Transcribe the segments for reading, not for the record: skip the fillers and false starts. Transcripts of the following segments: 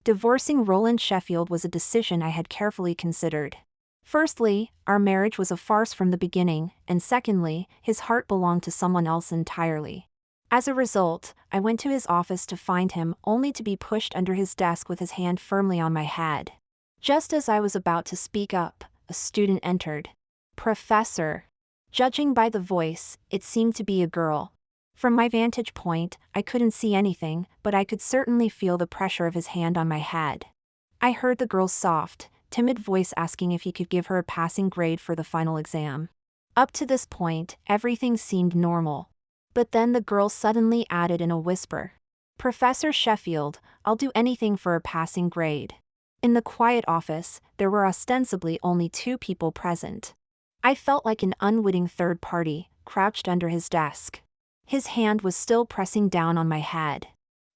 Divorcing Roland Sheffield was a decision I had carefully considered. Firstly, our marriage was a farce from the beginning, and secondly, his heart belonged to someone else entirely. As a result, I went to his office to find him, only to be pushed under his desk with his hand firmly on my head. Just as I was about to speak up, a student entered. "Professor." Judging by the voice, it seemed to be a girl. From my vantage point, I couldn't see anything, but I could certainly feel the pressure of his hand on my head. I heard the girl's soft, timid voice asking if he could give her a passing grade for the final exam. Up to this point, everything seemed normal. But then the girl suddenly added in a whisper, "Professor Sheffield, I'll do anything for a passing grade." In the quiet office, there were ostensibly only 2 people present. I felt like an unwitting third party, crouched under his desk. His hand was still pressing down on my head.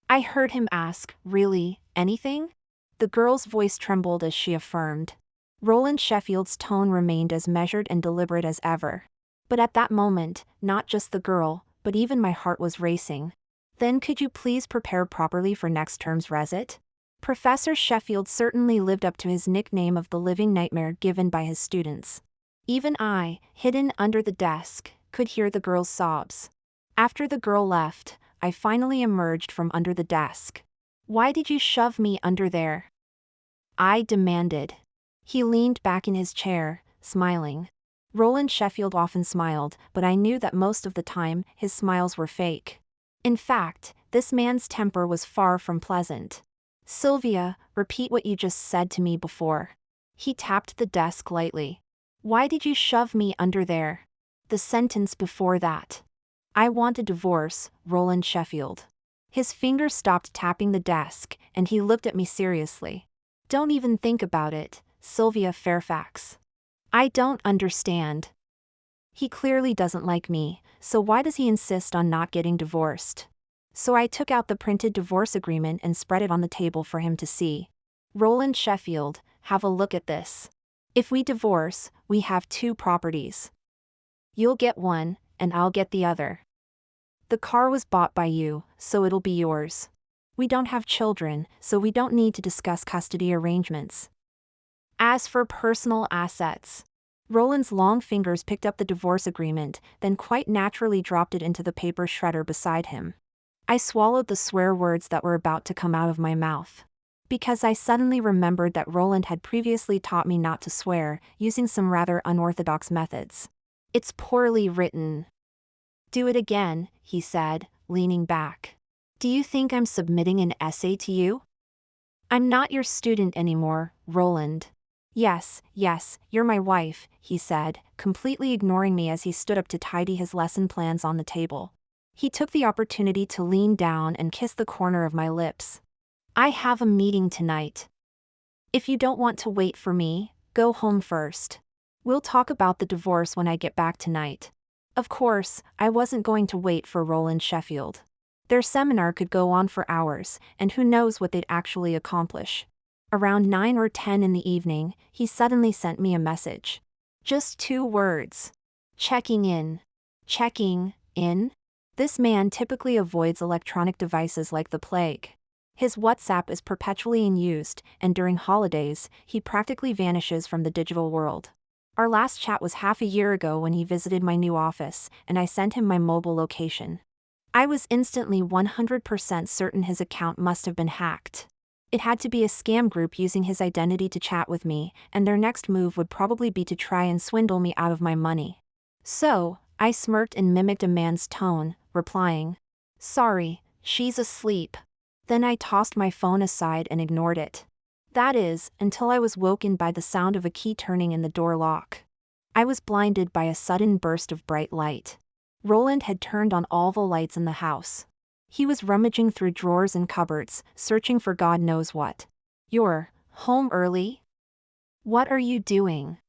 I heard him ask, "Really, anything?" The girl's voice trembled as she affirmed. Roland Sheffield's tone remained as measured and deliberate as ever. But at that moment, not just the girl, but even my heart was racing. "Then could you please prepare properly for next term's recit?" Professor Sheffield certainly lived up to his nickname of the living nightmare given by his students. Even I, hidden under the desk, could hear the girl's sobs. After the girl left, I finally emerged from under the desk. "Why did you shove me under there?" I demanded. He leaned back in his chair, smiling. Roland Sheffield often smiled, but I knew that most of the time, his smiles were fake. In fact, this man's temper was far from pleasant. "Sylvia, repeat what you just said to me before." He tapped the desk lightly. "Why did you shove me under there?" The sentence before that. "I want a divorce, Roland Sheffield." His fingers stopped tapping the desk, and he looked at me seriously. "Don't even think about it, Sylvia Fairfax." "I don't understand." He clearly doesn't like me, so why does he insist on not getting divorced? So I took out the printed divorce agreement and spread it on the table for him to see. "Roland Sheffield, have a look at this. If we divorce, we have 2 properties. You'll get one, and I'll get the other. The car was bought by you, so it'll be yours. We don't have children, so we don't need to discuss custody arrangements. As for personal assets..." Roland's long fingers picked up the divorce agreement, then quite naturally dropped it into the paper shredder beside him. I swallowed the swear words that were about to come out of my mouth. Because I suddenly remembered that Roland had previously taught me not to swear, using some rather unorthodox methods. "It's poorly written." "Do it again," he said, leaning back. "Do you think I'm submitting an essay to you?" "I'm not your student anymore, Roland." Yes, you're my wife," he said, completely ignoring me as he stood up to tidy his lesson plans on the table. He took the opportunity to lean down and kiss the corner of my lips. "I have a meeting tonight. If you don't want to wait for me, go home first. We'll talk about the divorce when I get back tonight." Of course, I wasn't going to wait for Roland Sheffield. Their seminar could go on for hours, and who knows what they'd actually accomplish. Around 9 or 10 in the evening, he suddenly sent me a message. Just 2 words. "Checking in." Checking in? This man typically avoids electronic devices like the plague. His WhatsApp is perpetually unused, and during holidays, he practically vanishes from the digital world. Our last chat was half a year ago when he visited my new office, and I sent him my mobile location. I was instantly 100% certain his account must have been hacked. It had to be a scam group using his identity to chat with me, and their next move would probably be to try and swindle me out of my money. So, I smirked and mimicked a man's tone, replying, "Sorry, she's asleep." Then I tossed my phone aside and ignored it. That is, until I was woken by the sound of a key turning in the door lock. I was blinded by a sudden burst of bright light. Roland had turned on all the lights in the house. He was rummaging through drawers and cupboards, searching for God knows what. "You're home early? What are you doing?"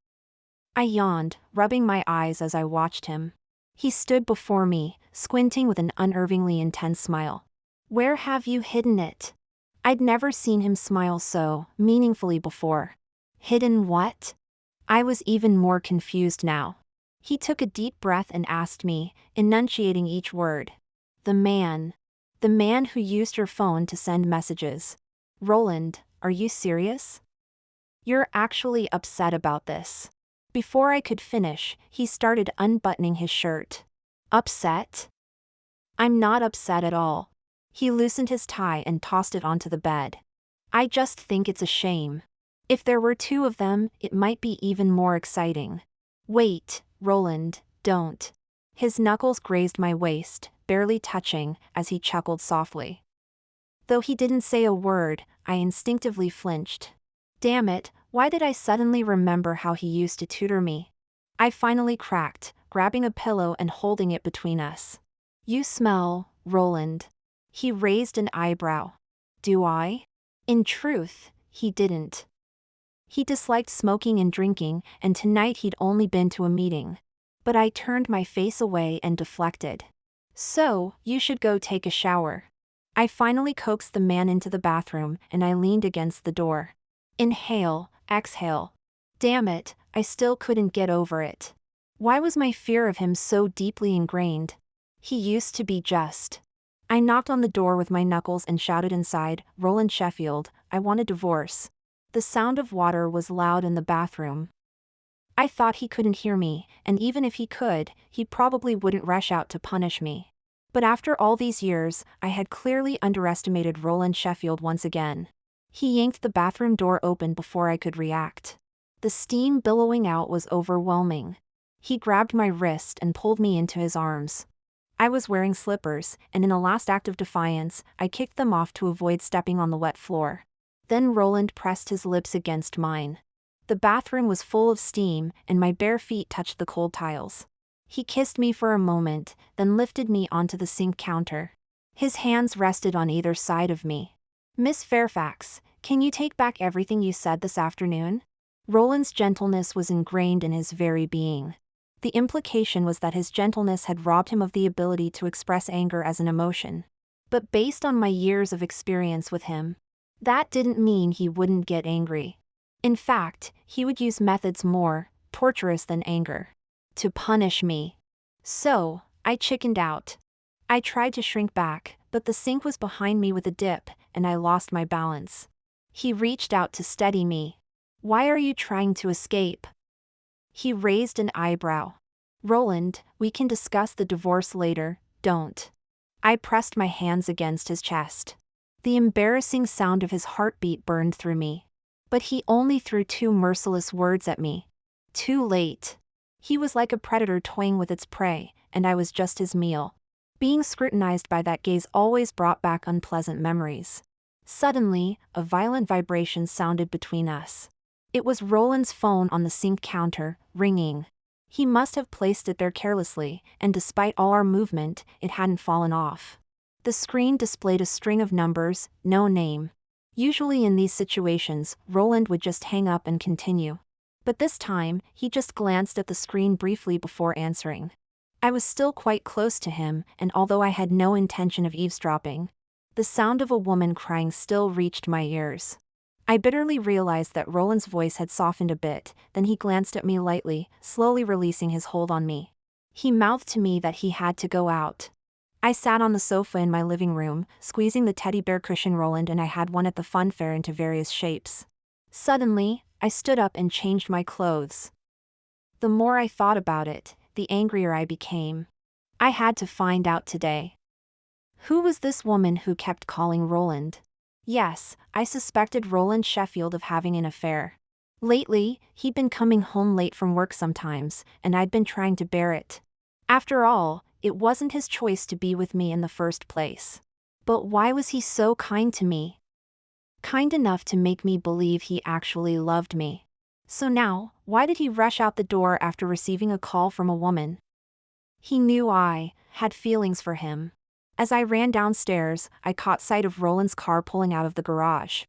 I yawned, rubbing my eyes as I watched him. He stood before me, squinting with an unnervingly intense smile. "Where have you hidden it?" I'd never seen him smile so meaningfully before. Hidden what? I was even more confused now. He took a deep breath and asked me, enunciating each word. The man who used your phone to send messages." Roland, are you serious? You're actually upset about this. Before I could finish, he started unbuttoning his shirt. Upset? I'm not upset at all. He loosened his tie and tossed it onto the bed. I just think it's a shame. If there were two of them, it might be even more exciting. Wait, Roland, don't. His knuckles grazed my waist, barely touching, as he chuckled softly. Though he didn't say a word, I instinctively flinched. Damn it, why did I suddenly remember how he used to tutor me? I finally cracked, grabbing a pillow and holding it between us. You smell, Roland. He raised an eyebrow. Do I? In truth, he didn't. He disliked smoking and drinking, and tonight he'd only been to a meeting. But I turned my face away and deflected. So, you should go take a shower. I finally coaxed the man into the bathroom, and I leaned against the door. Inhale, exhale. Damn it, I still couldn't get over it. Why was my fear of him so deeply ingrained? He used to be just. I knocked on the door with my knuckles and shouted inside, Roland Sheffield, I want a divorce. The sound of water was loud in the bathroom. I thought he couldn't hear me, and even if he could, he probably wouldn't rush out to punish me. But after all these years, I had clearly underestimated Roland Sheffield once again. He yanked the bathroom door open before I could react. The steam billowing out was overwhelming. He grabbed my wrist and pulled me into his arms. I was wearing slippers, and in a last act of defiance, I kicked them off to avoid stepping on the wet floor. Then Roland pressed his lips against mine. The bathroom was full of steam, and my bare feet touched the cold tiles. He kissed me for a moment, then lifted me onto the sink counter. His hands rested on either side of me. Miss Fairfax, can you take back everything you said this afternoon? Roland's gentleness was ingrained in his very being. The implication was that his gentleness had robbed him of the ability to express anger as an emotion. But based on my years of experience with him, that didn't mean he wouldn't get angry. In fact, he would use methods more torturous than anger to punish me. So, I chickened out. I tried to shrink back, but the sink was behind me with a dip, and I lost my balance. He reached out to steady me. Why are you trying to escape? He raised an eyebrow. Roland, we can discuss the divorce later, don't. I pressed my hands against his chest. The embarrassing sound of his heartbeat burned through me. But he only threw two merciless words at me. Too late. He was like a predator toying with its prey, and I was just his meal. Being scrutinized by that gaze always brought back unpleasant memories. Suddenly, a violent vibration sounded between us. It was Roland's phone on the sink counter, ringing. He must have placed it there carelessly, and despite all our movement, it hadn't fallen off. The screen displayed a string of numbers, no name. Usually in these situations, Roland would just hang up and continue. But this time, he just glanced at the screen briefly before answering. I was still quite close to him, and although I had no intention of eavesdropping, the sound of a woman crying still reached my ears. I bitterly realized that Roland's voice had softened a bit, then he glanced at me lightly, slowly releasing his hold on me. He mouthed to me that he had to go out. I sat on the sofa in my living room, squeezing the teddy bear cushion Roland and I had one at the fun fair into various shapes. Suddenly, I stood up and changed my clothes. The more I thought about it, the angrier I became. I had to find out today. Who was this woman who kept calling Roland? Yes, I suspected Roland Sheffield of having an affair. Lately, he'd been coming home late from work sometimes, and I'd been trying to bear it. After all, it wasn't his choice to be with me in the first place. But why was he so kind to me? Kind enough to make me believe he actually loved me. So now, why did he rush out the door after receiving a call from a woman? He knew I had feelings for him. As I ran downstairs, I caught sight of Roland's car pulling out of the garage.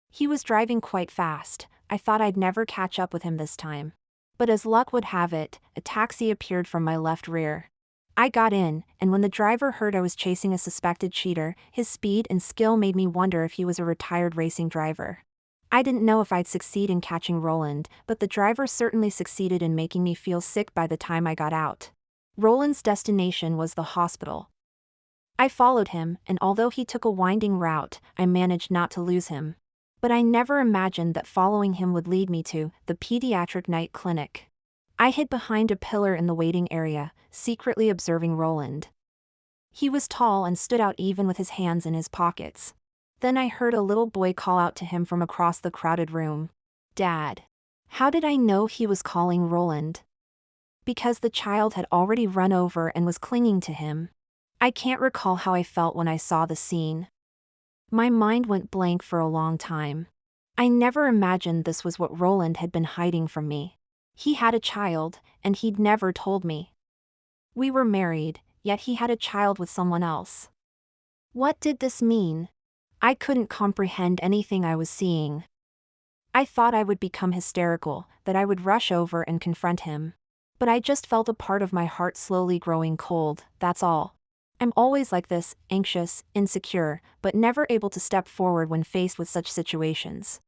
He was driving quite fast. I thought I'd never catch up with him this time. But as luck would have it, a taxi appeared from my left rear. I got in, and when the driver heard I was chasing a suspected cheater, his speed and skill made me wonder if he was a retired racing driver. I didn't know if I'd succeed in catching Roland, but the driver certainly succeeded in making me feel sick by the time I got out. Roland's destination was the hospital. I followed him, and although he took a winding route, I managed not to lose him. But I never imagined that following him would lead me to the pediatric night clinic. I hid behind a pillar in the waiting area, secretly observing Roland. He was tall and stood out even with his hands in his pockets. Then I heard a little boy call out to him from across the crowded room. "Dad." How did I know he was calling Roland? Because the child had already run over and was clinging to him. I can't recall how I felt when I saw the scene. My mind went blank for a long time. I never imagined this was what Roland had been hiding from me. He had a child, and he'd never told me. We were married, yet he had a child with someone else. What did this mean? I couldn't comprehend anything I was seeing. I thought I would become hysterical, that I would rush over and confront him. But I just felt a part of my heart slowly growing cold, that's all. I'm always like this, anxious, insecure, but never able to step forward when faced with such situations.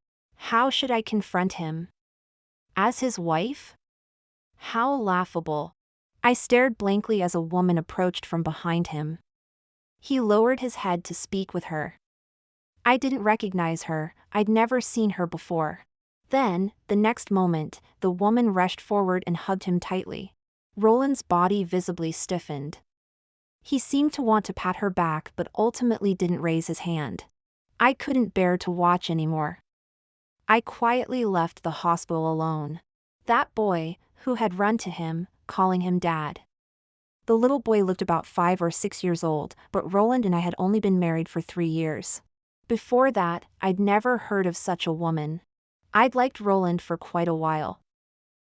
How should I confront him? As his wife? How laughable. I stared blankly as a woman approached from behind him. He lowered his head to speak with her. I didn't recognize her, I'd never seen her before. Then, the next moment, the woman rushed forward and hugged him tightly. Roland's body visibly stiffened. He seemed to want to pat her back but ultimately didn't raise his hand. I couldn't bear to watch anymore. I quietly left the hospital alone. That boy, who had run to him, calling him Dad. The little boy looked about 5 or 6 years old, but Roland and I had only been married for 3 years. Before that, I'd never heard of such a woman. I'd liked Roland for quite a while.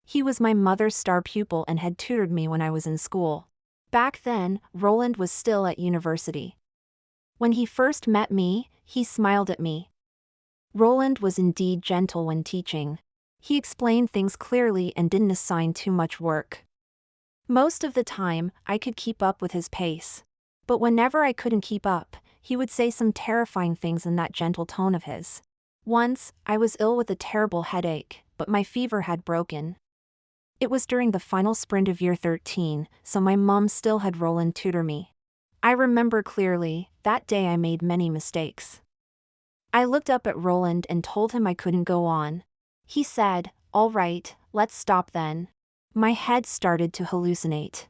He was my mother's star pupil and had tutored me when I was in school. Back then, Roland was still at university. When he first met me, he smiled at me. Roland was indeed gentle when teaching. He explained things clearly and didn't assign too much work. Most of the time, I could keep up with his pace. But whenever I couldn't keep up, he would say some terrifying things in that gentle tone of his. Once, I was ill with a terrible headache, but my fever had broken. It was during the final sprint of year 13, so my mom still had Roland tutor me. I remember clearly, that day I made many mistakes. I looked up at Roland and told him I couldn't go on. He said, "All right, let's stop then." My head started to hallucinate.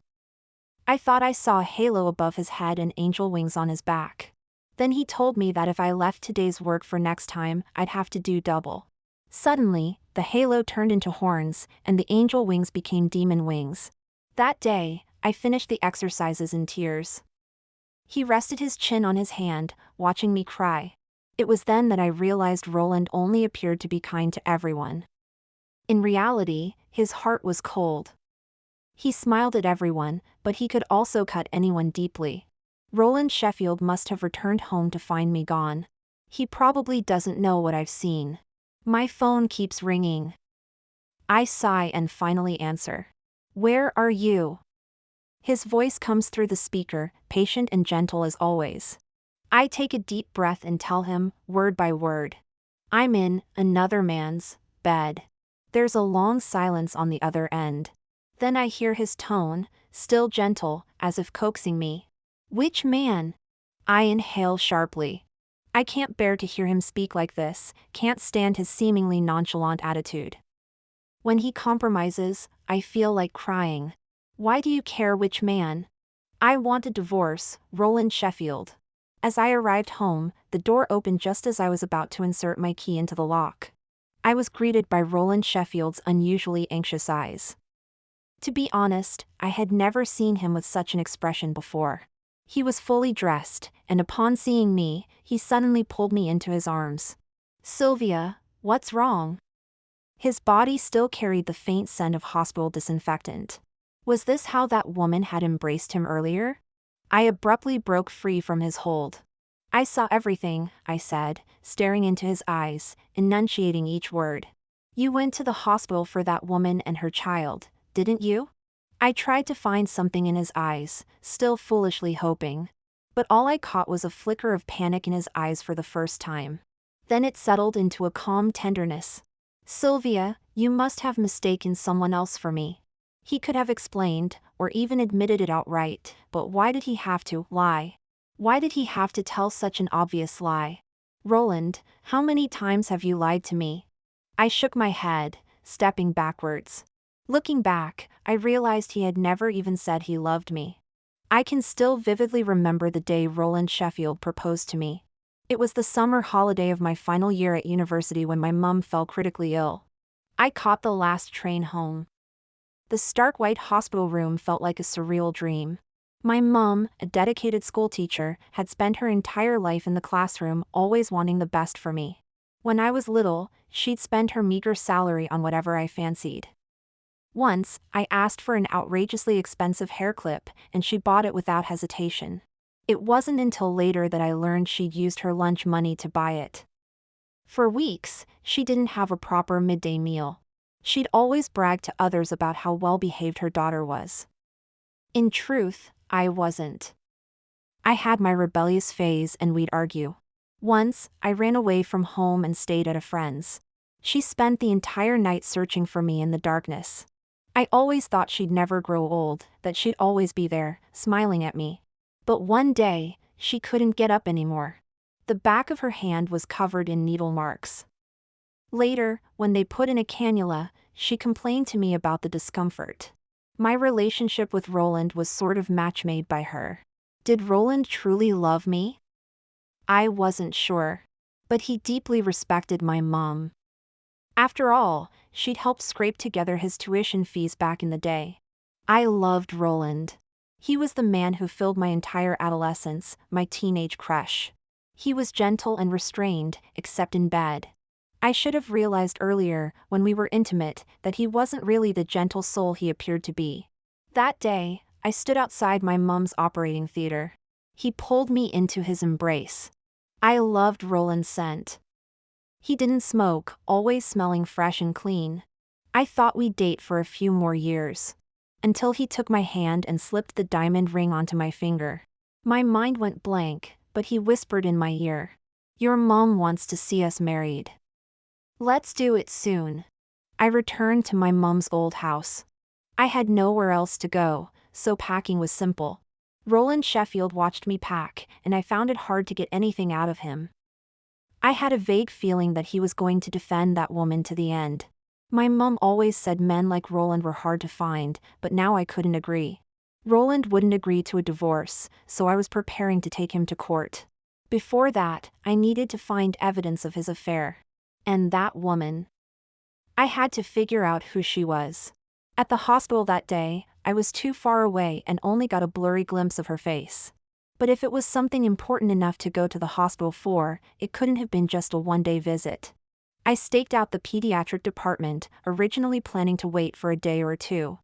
I thought I saw a halo above his head and angel wings on his back. Then he told me that if I left today's work for next time, I'd have to do double. Suddenly, the halo turned into horns, and the angel wings became demon wings. That day, I finished the exercises in tears. He rested his chin on his hand, watching me cry. It was then that I realized Roland only appeared to be kind to everyone. In reality, his heart was cold. He smiled at everyone, but he could also cut anyone deeply. Roland Sheffield must have returned home to find me gone. He probably doesn't know what I've seen. My phone keeps ringing. I sigh and finally answer. "Where are you?" His voice comes through the speaker, patient and gentle as always. I take a deep breath and tell him, word by word. I'm in another man's bed. There's a long silence on the other end. Then I hear his tone, still gentle, as if coaxing me. "Which man?" I inhale sharply. I can't bear to hear him speak like this, can't stand his seemingly nonchalant attitude. When he compromises, I feel like crying. Why do you care which man? I want a divorce, Roland Sheffield. As I arrived home, the door opened just as I was about to insert my key into the lock. I was greeted by Roland Sheffield's unusually anxious eyes. To be honest, I had never seen him with such an expression before. He was fully dressed, and upon seeing me, he suddenly pulled me into his arms. "Sylvia, what's wrong?" His body still carried the faint scent of hospital disinfectant. Was this how that woman had embraced him earlier? I abruptly broke free from his hold. "I saw everything," I said, staring into his eyes, enunciating each word. "You went to the hospital for that woman and her child, didn't you?" I tried to find something in his eyes, still foolishly hoping. But all I caught was a flicker of panic in his eyes for the first time. Then it settled into a calm tenderness. "Sylvia, you must have mistaken someone else for me." He could have explained, or even admitted it outright, but why did he have to lie? Why did he have to tell such an obvious lie? Roland, how many times have you lied to me? I shook my head, stepping backwards. Looking back, I realized he had never even said he loved me. I can still vividly remember the day Roland Sheffield proposed to me. It was the summer holiday of my final year at university when my mum fell critically ill. I caught the last train home. The stark white hospital room felt like a surreal dream. My mum, a dedicated schoolteacher, had spent her entire life in the classroom, always wanting the best for me. When I was little, she'd spend her meager salary on whatever I fancied. Once, I asked for an outrageously expensive hair clip, and she bought it without hesitation. It wasn't until later that I learned she'd used her lunch money to buy it. For weeks, she didn't have a proper midday meal. She'd always brag to others about how well-behaved her daughter was. In truth, I wasn't. I had my rebellious phase and we'd argue. Once, I ran away from home and stayed at a friend's. She spent the entire night searching for me in the darkness. I always thought she'd never grow old, that she'd always be there, smiling at me. But one day, she couldn't get up anymore. The back of her hand was covered in needle marks. Later, when they put in a cannula, she complained to me about the discomfort. My relationship with Roland was sort of match made by her. Did Roland truly love me? I wasn't sure. But he deeply respected my mom. After all, she'd helped scrape together his tuition fees back in the day. I loved Roland. He was the man who filled my entire adolescence, my teenage crush. He was gentle and restrained, except in bed. I should have realized earlier, when we were intimate, that he wasn't really the gentle soul he appeared to be. That day, I stood outside my mum's operating theater. He pulled me into his embrace. I loved Roland's scent. He didn't smoke, always smelling fresh and clean. I thought we'd date for a few more years. Until he took my hand and slipped the diamond ring onto my finger. My mind went blank, but he whispered in my ear. Your mom wants to see us married. Let's do it soon. I returned to my mum's old house. I had nowhere else to go, so packing was simple. Roland Sheffield watched me pack, and I found it hard to get anything out of him. I had a vague feeling that he was going to defend that woman to the end. My mum always said men like Roland were hard to find, but now I couldn't agree. Roland wouldn't agree to a divorce, so I was preparing to take him to court. Before that, I needed to find evidence of his affair. And that woman. I had to figure out who she was. At the hospital that day, I was too far away and only got a blurry glimpse of her face. But if it was something important enough to go to the hospital for, it couldn't have been just a one-day visit. I staked out the pediatric department, originally planning to wait for a day or two.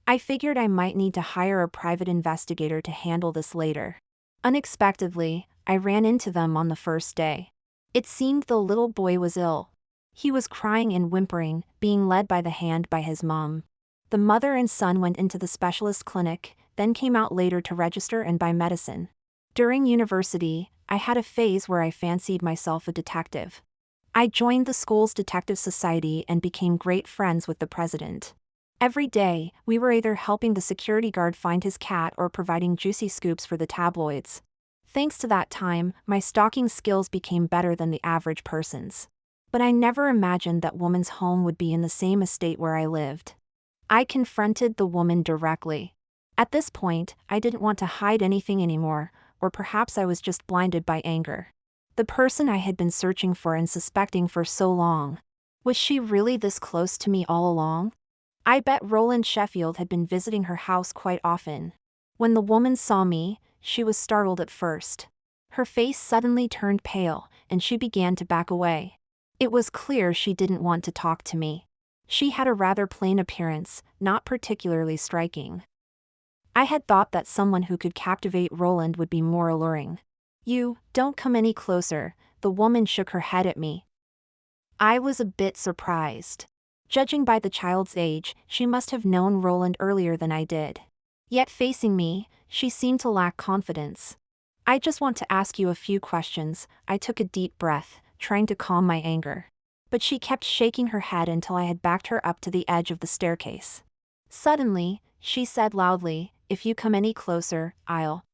I figured I might need to hire a private investigator to handle this later. Unexpectedly, I ran into them on the first day. It seemed the little boy was ill. He was crying and whimpering, being led by the hand by his mom. The mother and son went into the specialist clinic, then came out later to register and buy medicine. During university, I had a phase where I fancied myself a detective. I joined the school's detective society and became great friends with the president. Every day, we were either helping the security guard find his cat or providing juicy scoops for the tabloids. Thanks to that time, my stalking skills became better than the average person's. But I never imagined that woman's home would be in the same estate where I lived. I confronted the woman directly. At this point, I didn't want to hide anything anymore, or perhaps I was just blinded by anger. The person I had been searching for and suspecting for so long. Was she really this close to me all along? I bet Roland Sheffield had been visiting her house quite often. When the woman saw me, she was startled at first. Her face suddenly turned pale, and she began to back away. It was clear she didn't want to talk to me. She had a rather plain appearance, not particularly striking. I had thought that someone who could captivate Roland would be more alluring. You, don't come any closer, the woman shook her head at me. I was a bit surprised. Judging by the child's age, she must have known Roland earlier than I did. Yet facing me, she seemed to lack confidence. I just want to ask you a few questions, I took a deep breath, trying to calm my anger. But she kept shaking her head until I had backed her up to the edge of the staircase. Suddenly, she said loudly, if you come any closer, I'll.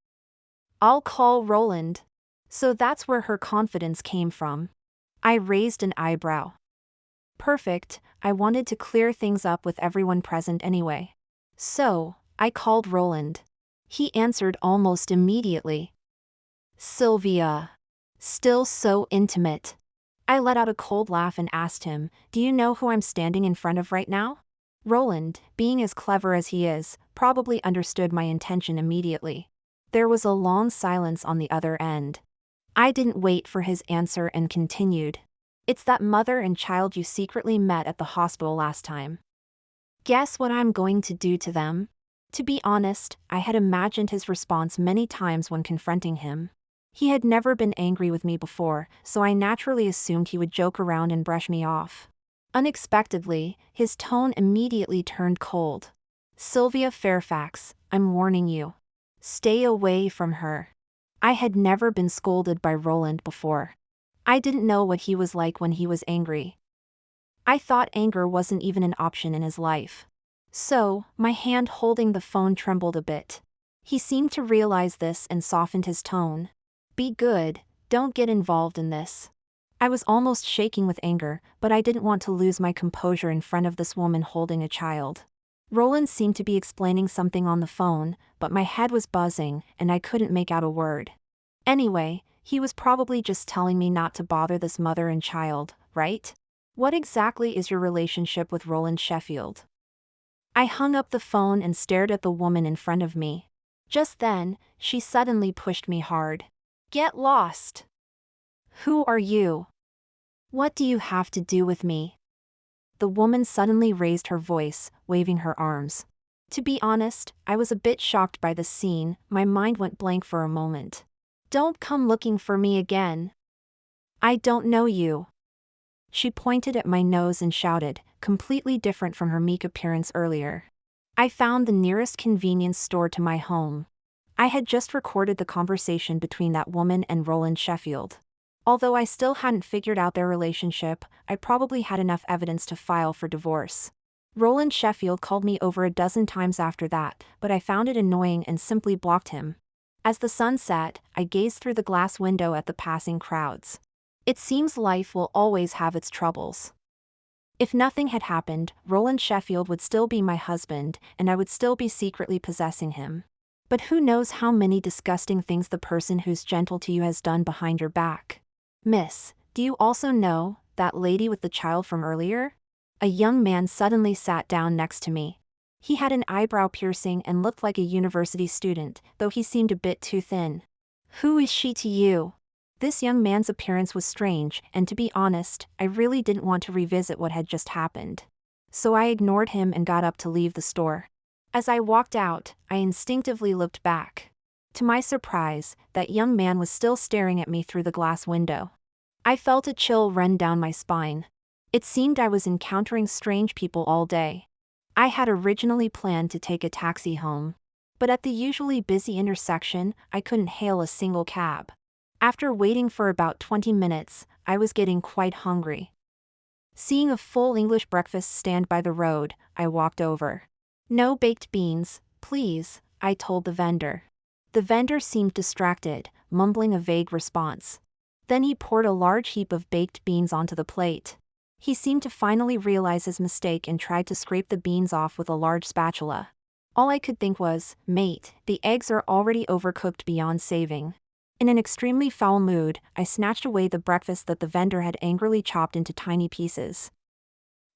I'll call Roland. So that's where her confidence came from. I raised an eyebrow. Perfect, I wanted to clear things up with everyone present anyway. So, I called Roland. He answered almost immediately. Sylvia. Still so intimate. I let out a cold laugh and asked him, do you know who I'm standing in front of right now? Roland, being as clever as he is, probably understood my intention immediately. There was a long silence on the other end. I didn't wait for his answer and continued. It's that mother and child you secretly met at the hospital last time. Guess what I'm going to do to them? To be honest, I had imagined his response many times when confronting him. He had never been angry with me before, so I naturally assumed he would joke around and brush me off. Unexpectedly, his tone immediately turned cold. Sylvia Fairfax, I'm warning you. Stay away from her. I had never been scolded by Roland before. I didn't know what he was like when he was angry. I thought anger wasn't even an option in his life. So, my hand holding the phone trembled a bit. He seemed to realize this and softened his tone. Be good, don't get involved in this. I was almost shaking with anger, but I didn't want to lose my composure in front of this woman holding a child. Roland seemed to be explaining something on the phone, but my head was buzzing and I couldn't make out a word. Anyway, he was probably just telling me not to bother this mother and child, right? What exactly is your relationship with Roland Sheffield? I hung up the phone and stared at the woman in front of me. Just then, she suddenly pushed me hard. Get lost! Who are you? What do you have to do with me? The woman suddenly raised her voice, waving her arms. To be honest, I was a bit shocked by the scene, my mind went blank for a moment. Don't come looking for me again. I don't know you. She pointed at my nose and shouted, completely different from her meek appearance earlier. I found the nearest convenience store to my home. I had just recorded the conversation between that woman and Roland Sheffield. Although I still hadn't figured out their relationship, I probably had enough evidence to file for divorce. Roland Sheffield called me over a dozen times after that, but I found it annoying and simply blocked him. As the sun set, I gazed through the glass window at the passing crowds. It seems life will always have its troubles. If nothing had happened, Roland Sheffield would still be my husband, and I would still be secretly possessing him. But who knows how many disgusting things the person who's gentle to you has done behind your back. Miss, do you also know that lady with the child from earlier? A young man suddenly sat down next to me. He had an eyebrow piercing and looked like a university student, though he seemed a bit too thin. Who is she to you? This young man's appearance was strange, and to be honest, I really didn't want to revisit what had just happened. So I ignored him and got up to leave the store. As I walked out, I instinctively looked back. To my surprise, that young man was still staring at me through the glass window. I felt a chill run down my spine. It seemed I was encountering strange people all day. I had originally planned to take a taxi home. But at the usually busy intersection, I couldn't hail a single cab. After waiting for about 20 minutes, I was getting quite hungry. Seeing a full English breakfast stand by the road, I walked over. No baked beans, please, I told the vendor. The vendor seemed distracted, mumbling a vague response. Then he poured a large heap of baked beans onto the plate. He seemed to finally realize his mistake and tried to scrape the beans off with a large spatula. All I could think was, mate, the eggs are already overcooked beyond saving. In an extremely foul mood, I snatched away the breakfast that the vendor had angrily chopped into tiny pieces.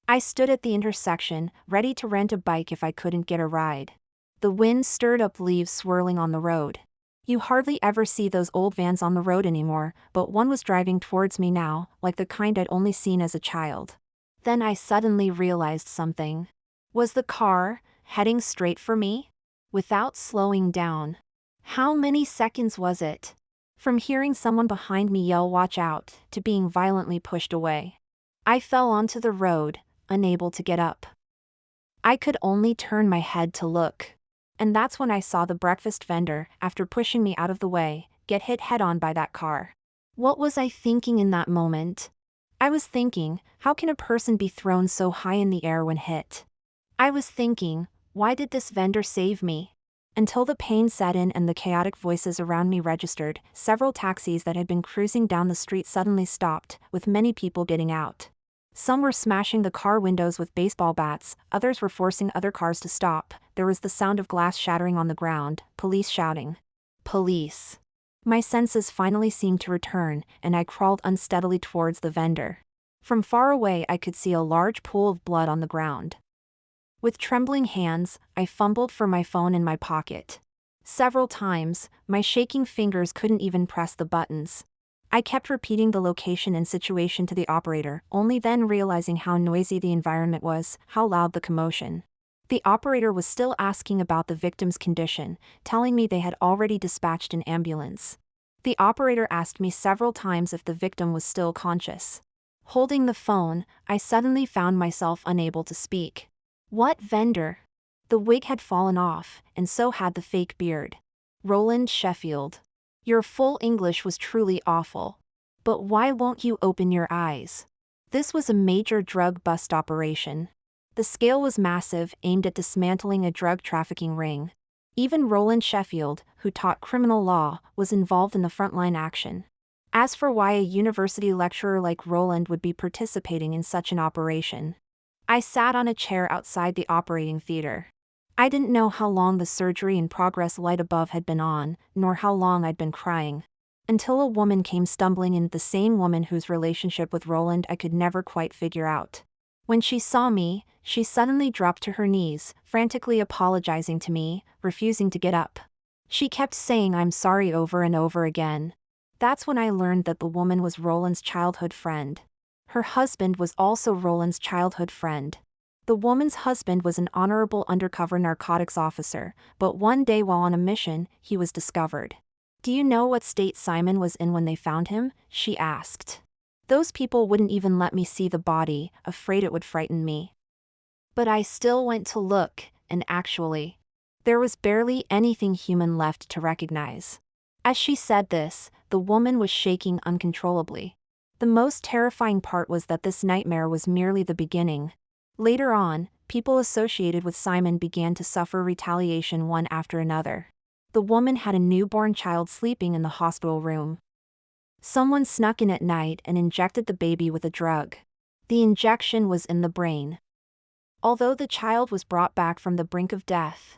I stood at the intersection, ready to rent a bike if I couldn't get a ride. The wind stirred up leaves swirling on the road. You hardly ever see those old vans on the road anymore, but one was driving towards me now, like the kind I'd only seen as a child. Then I suddenly realized something. Was the car heading straight for me? Without slowing down. How many seconds was it? From hearing someone behind me yell "watch out," to being violently pushed away. I fell onto the road, unable to get up. I could only turn my head to look. And that's when I saw the breakfast vendor, after pushing me out of the way, get hit head-on by that car. What was I thinking in that moment? I was thinking, how can a person be thrown so high in the air when hit? I was thinking, why did this vendor save me? Until the pain set in and the chaotic voices around me registered, several taxis that had been cruising down the street suddenly stopped, with many people getting out. Some were smashing the car windows with baseball bats, others were forcing other cars to stop. There was the sound of glass shattering on the ground, police shouting. Police. My senses finally seemed to return, and I crawled unsteadily towards the vendor. From far away I could see a large pool of blood on the ground. With trembling hands, I fumbled for my phone in my pocket. Several times, my shaking fingers couldn't even press the buttons. I kept repeating the location and situation to the operator, only then realizing how noisy the environment was, how loud the commotion. The operator was still asking about the victim's condition, telling me they had already dispatched an ambulance. The operator asked me several times if the victim was still conscious. Holding the phone, I suddenly found myself unable to speak. What vendor? The wig had fallen off, and so had the fake beard. Roland Sheffield. Your full English was truly awful. But why won't you open your eyes? This was a major drug bust operation. The scale was massive, aimed at dismantling a drug trafficking ring. Even Roland Sheffield, who taught criminal law, was involved in the frontline action. As for why a university lecturer like Roland would be participating in such an operation, I sat on a chair outside the operating theater. I didn't know how long the surgery in progress light above had been on, nor how long I'd been crying. Until a woman came stumbling in, the same woman whose relationship with Roland I could never quite figure out. When she saw me, she suddenly dropped to her knees, frantically apologizing to me, refusing to get up. She kept saying I'm sorry over and over again. That's when I learned that the woman was Roland's childhood friend. Her husband was also Roland's childhood friend. The woman's husband was an honorable undercover narcotics officer, but one day while on a mission, he was discovered. Do you know what state Simon was in when they found him? She asked. Those people wouldn't even let me see the body, afraid it would frighten me. But I still went to look, and actually, there was barely anything human left to recognize. As she said this, the woman was shaking uncontrollably. The most terrifying part was that this nightmare was merely the beginning. Later on, people associated with Simon began to suffer retaliation one after another. The woman had a newborn child sleeping in the hospital room. Someone snuck in at night and injected the baby with a drug. The injection was in the brain. Although the child was brought back from the brink of death,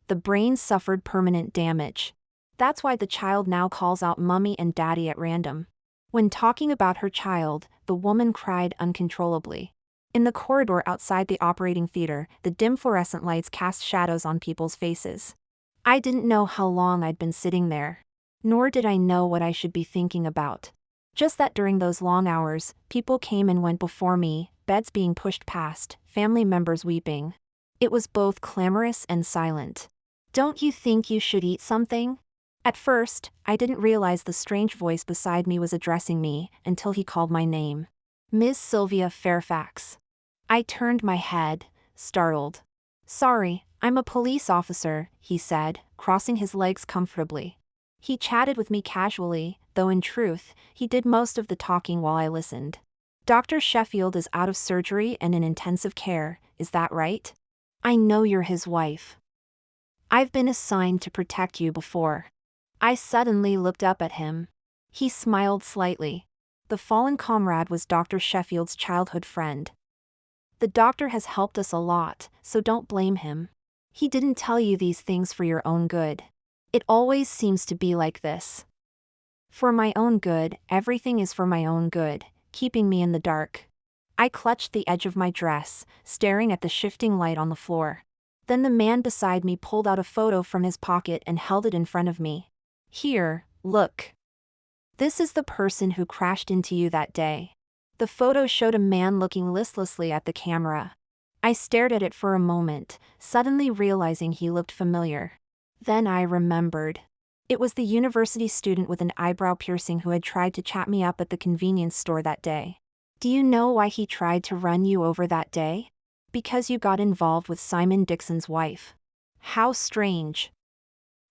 the brain suffered permanent damage. That's why the child now calls out Mummy and Daddy at random. When talking about her child, the woman cried uncontrollably. In the corridor outside the operating theater, the dim fluorescent lights cast shadows on people's faces. I didn't know how long I'd been sitting there. Nor did I know what I should be thinking about. Just that during those long hours, people came and went before me, beds being pushed past, family members weeping. It was both clamorous and silent. Don't you think you should eat something? At first, I didn't realize the strange voice beside me was addressing me, until he called my name. Ms. Sylvia Fairfax. I turned my head, startled. Sorry, I'm a police officer, he said, crossing his legs comfortably. He chatted with me casually, though in truth, he did most of the talking while I listened. Dr. Sheffield is out of surgery and in intensive care, is that right? I know you're his wife. I've been assigned to protect you before. I suddenly looked up at him. He smiled slightly. The fallen comrade was Dr. Sheffield's childhood friend. The doctor has helped us a lot, so don't blame him. He didn't tell you these things for your own good. It always seems to be like this. For my own good, everything is for my own good, keeping me in the dark. I clutched the edge of my dress, staring at the shifting light on the floor. Then the man beside me pulled out a photo from his pocket and held it in front of me. Here, look. This is the person who crashed into you that day. The photo showed a man looking listlessly at the camera. I stared at it for a moment, suddenly realizing he looked familiar. Then I remembered. It was the university student with an eyebrow piercing who had tried to chat me up at the convenience store that day. Do you know why he tried to run you over that day? Because you got involved with Simon Dixon's wife. How strange.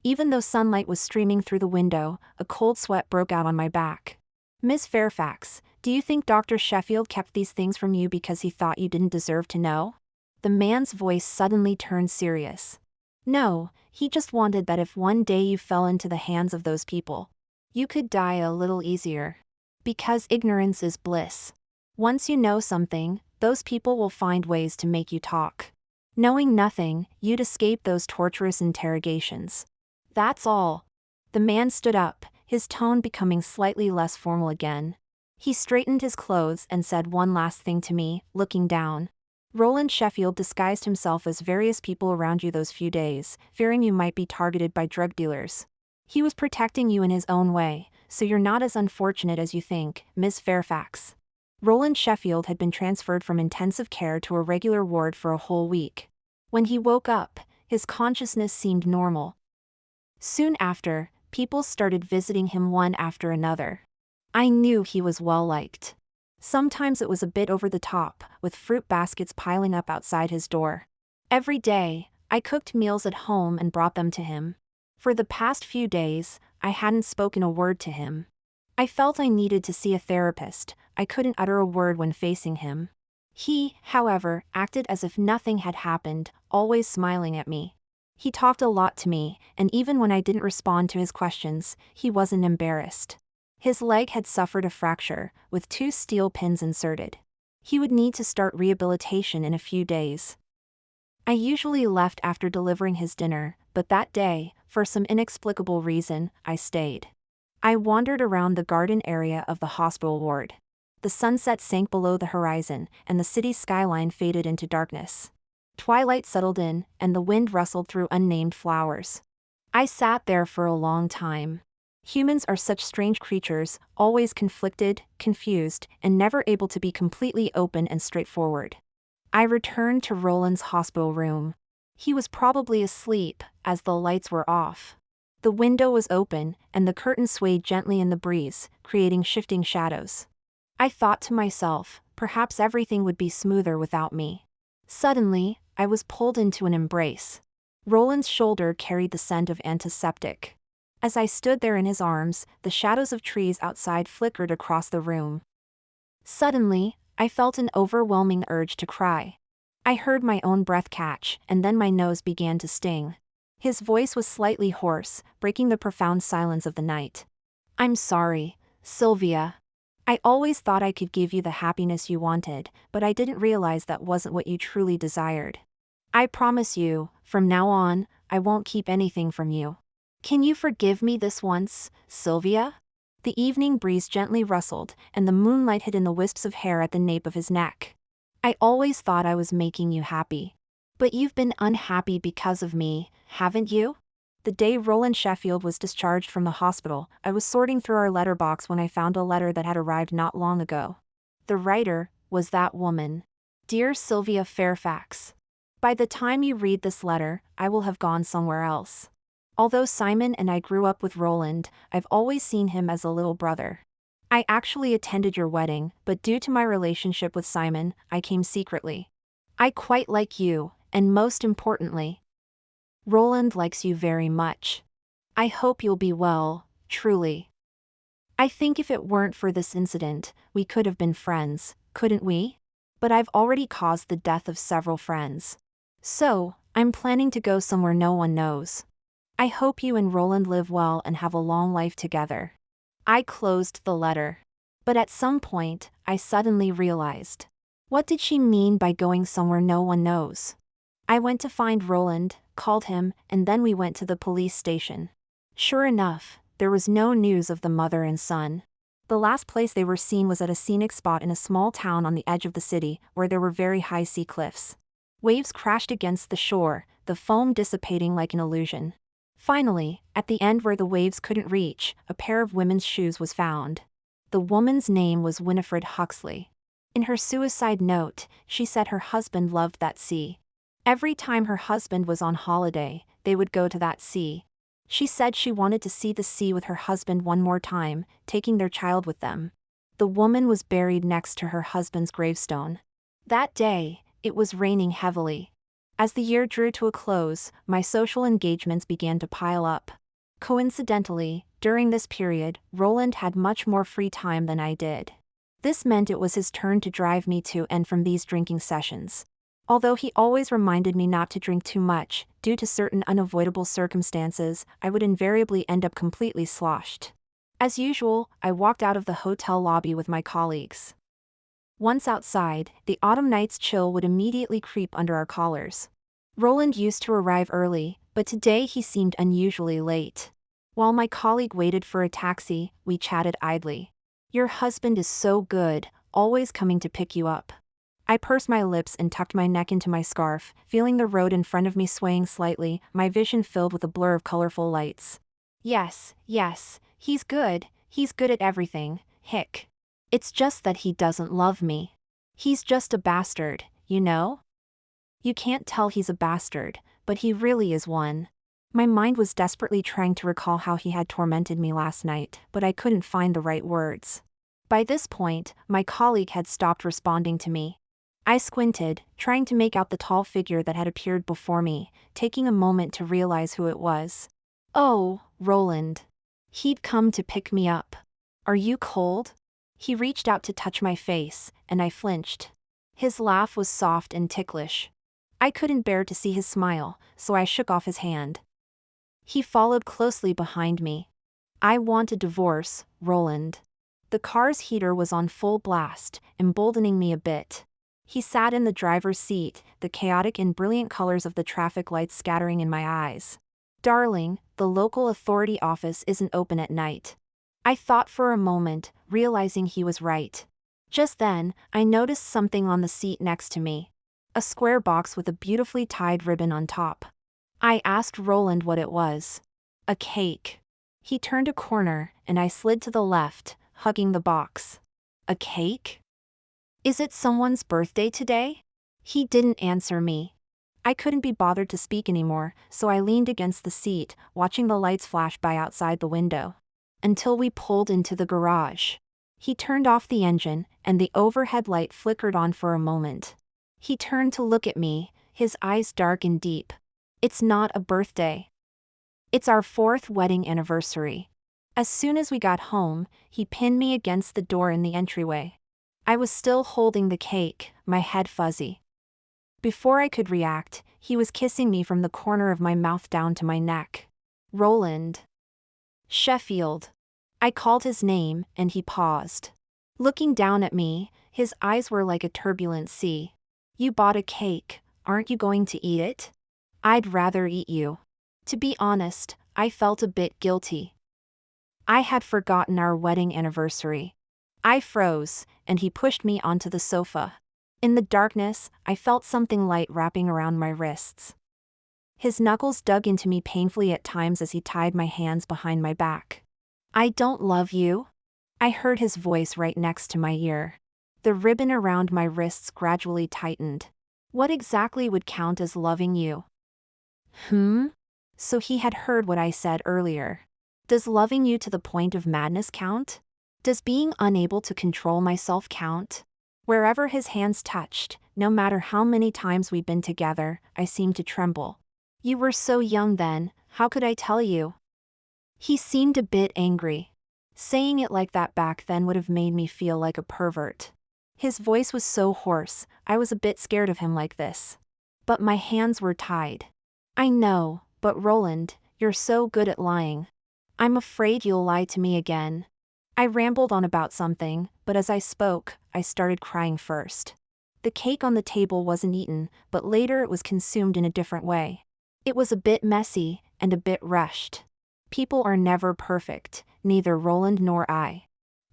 Even though sunlight was streaming through the window, a cold sweat broke out on my back. Miss Fairfax, do you think Dr. Sheffield kept these things from you because he thought you didn't deserve to know? The man's voice suddenly turned serious. No, he just wanted that if one day you fell into the hands of those people, you could die a little easier. Because ignorance is bliss. Once you know something, those people will find ways to make you talk. Knowing nothing, you'd escape those torturous interrogations. That's all. The man stood up, his tone becoming slightly less formal again. He straightened his clothes and said one last thing to me, looking down. Roland Sheffield disguised himself as various people around you those few days, fearing you might be targeted by drug dealers. He was protecting you in his own way, so you're not as unfortunate as you think, Miss Fairfax. Roland Sheffield had been transferred from intensive care to a regular ward for a whole week. When he woke up, his consciousness seemed normal. Soon after, people started visiting him one after another. I knew he was well liked. Sometimes it was a bit over the top, with fruit baskets piling up outside his door. Every day, I cooked meals at home and brought them to him. For the past few days, I hadn't spoken a word to him. I felt I needed to see a therapist. I couldn't utter a word when facing him. He, however, acted as if nothing had happened, always smiling at me. He talked a lot to me, and even when I didn't respond to his questions, he wasn't embarrassed. His leg had suffered a fracture, with 2 steel pins inserted. He would need to start rehabilitation in a few days. I usually left after delivering his dinner, but that day, for some inexplicable reason, I stayed. I wandered around the garden area of the hospital ward. The sunset sank below the horizon, and the city skyline faded into darkness. Twilight settled in, and the wind rustled through unnamed flowers. I sat there for a long time. Humans are such strange creatures, always conflicted, confused, and never able to be completely open and straightforward. I returned to Roland's hospital room. He was probably asleep, as the lights were off. The window was open, and the curtain swayed gently in the breeze, creating shifting shadows. I thought to myself, perhaps everything would be smoother without me. Suddenly, I was pulled into an embrace. Roland's shoulder carried the scent of antiseptic. As I stood there in his arms, the shadows of trees outside flickered across the room. Suddenly, I felt an overwhelming urge to cry. I heard my own breath catch, and then my nose began to sting. His voice was slightly hoarse, breaking the profound silence of the night. "I'm sorry, Sylvia. I always thought I could give you the happiness you wanted, but I didn't realize that wasn't what you truly desired. I promise you, from now on, I won't keep anything from you. Can you forgive me this once, Sylvia?" The evening breeze gently rustled, and the moonlight hid in the wisps of hair at the nape of his neck. "I always thought I was making you happy. But you've been unhappy because of me, haven't you?" The day Roland Sheffield was discharged from the hospital, I was sorting through our letterbox when I found a letter that had arrived not long ago. The writer was that woman. "Dear Sylvia Fairfax. By the time you read this letter, I will have gone somewhere else. Although Simon and I grew up with Roland, I've always seen him as a little brother. I actually attended your wedding, but due to my relationship with Simon, I came secretly. I quite like you, and most importantly, Roland likes you very much. I hope you'll be well, truly. I think if it weren't for this incident, we could have been friends, couldn't we? But I've already caused the death of several friends. So, I'm planning to go somewhere no one knows. I hope you and Roland live well and have a long life together." I closed the letter. But at some point, I suddenly realized. What did she mean by going somewhere no one knows? I went to find Roland, called him, and then we went to the police station. Sure enough, there was no news of the mother and son. The last place they were seen was at a scenic spot in a small town on the edge of the city, where there were very high sea cliffs. Waves crashed against the shore, the foam dissipating like an illusion. Finally, at the end where the waves couldn't reach, a pair of women's shoes was found. The woman's name was Winifred Huxley. In her suicide note, she said her husband loved that sea. Every time her husband was on holiday, they would go to that sea. She said she wanted to see the sea with her husband one more time, taking their child with them. The woman was buried next to her husband's gravestone. That day, it was raining heavily. As the year drew to a close, my social engagements began to pile up. Coincidentally, during this period, Roland had much more free time than I did. This meant it was his turn to drive me to and from these drinking sessions. Although he always reminded me not to drink too much, due to certain unavoidable circumstances, I would invariably end up completely sloshed. As usual, I walked out of the hotel lobby with my colleagues. Once outside, the autumn night's chill would immediately creep under our collars. Roland used to arrive early, but today he seemed unusually late. While my colleague waited for a taxi, we chatted idly. "Your husband is so good, always coming to pick you up." I pursed my lips and tucked my neck into my scarf, feeling the road in front of me swaying slightly, my vision filled with a blur of colorful lights. Yes, he's good at everything, hick. It's just that he doesn't love me. He's just a bastard, you know? You can't tell he's a bastard, but he really is one. My mind was desperately trying to recall how he had tormented me last night, but I couldn't find the right words. By this point, my colleague had stopped responding to me. I squinted, trying to make out the tall figure that had appeared before me, taking a moment to realize who it was. Oh, Roland. He'd come to pick me up. Are you cold? He reached out to touch my face, and I flinched. His laugh was soft and ticklish. I couldn't bear to see his smile, so I shook off his hand. He followed closely behind me. I want a divorce, Roland. The car's heater was on full blast, emboldening me a bit. He sat in the driver's seat, the chaotic and brilliant colors of the traffic lights scattering in my eyes. Darling, the local authority office isn't open at night. I thought for a moment, realizing he was right. Just then, I noticed something on the seat next to me. A square box with a beautifully tied ribbon on top. I asked Roland what it was. A cake. He turned a corner, and I slid to the left, hugging the box. A cake? Is it someone's birthday today? He didn't answer me. I couldn't be bothered to speak anymore, so I leaned against the seat, watching the lights flash by outside the window. Until we pulled into the garage. He turned off the engine, and the overhead light flickered on for a moment. He turned to look at me, his eyes dark and deep. It's not a birthday. It's our 4th wedding anniversary. As soon as we got home, he pinned me against the door in the entryway. I was still holding the cake, my head fuzzy. Before I could react, he was kissing me from the corner of my mouth down to my neck. Roland. Sheffield. I called his name, and he paused. Looking down at me, his eyes were like a turbulent sea. You bought a cake, aren't you going to eat it? I'd rather eat you. To be honest, I felt a bit guilty. I had forgotten our wedding anniversary. I froze, and he pushed me onto the sofa. In the darkness, I felt something light wrapping around my wrists. His knuckles dug into me painfully at times as he tied my hands behind my back. I don't love you? I heard his voice right next to my ear. The ribbon around my wrists gradually tightened. What exactly would count as loving you? So he had heard what I said earlier. Does loving you to the point of madness count? Does being unable to control myself count? Wherever his hands touched, no matter how many times we'd been together, I seemed to tremble. You were so young then, how could I tell you? He seemed a bit angry. Saying it like that back then would have made me feel like a pervert. His voice was so hoarse, I was a bit scared of him like this. But my hands were tied. I know, but Roland, you're so good at lying. I'm afraid you'll lie to me again. I rambled on about something, but as I spoke, I started crying first. The cake on the table wasn't eaten, but later it was consumed in a different way. It was a bit messy, and a bit rushed. People are never perfect, neither Roland nor I.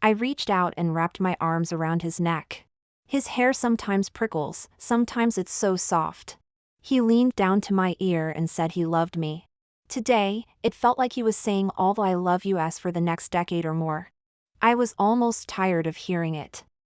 I reached out and wrapped my arms around his neck. His hair sometimes prickles, sometimes it's so soft. He leaned down to my ear and said he loved me. Today, it felt like he was saying all the I love you-s for the next decade or more. I was almost tired of hearing it.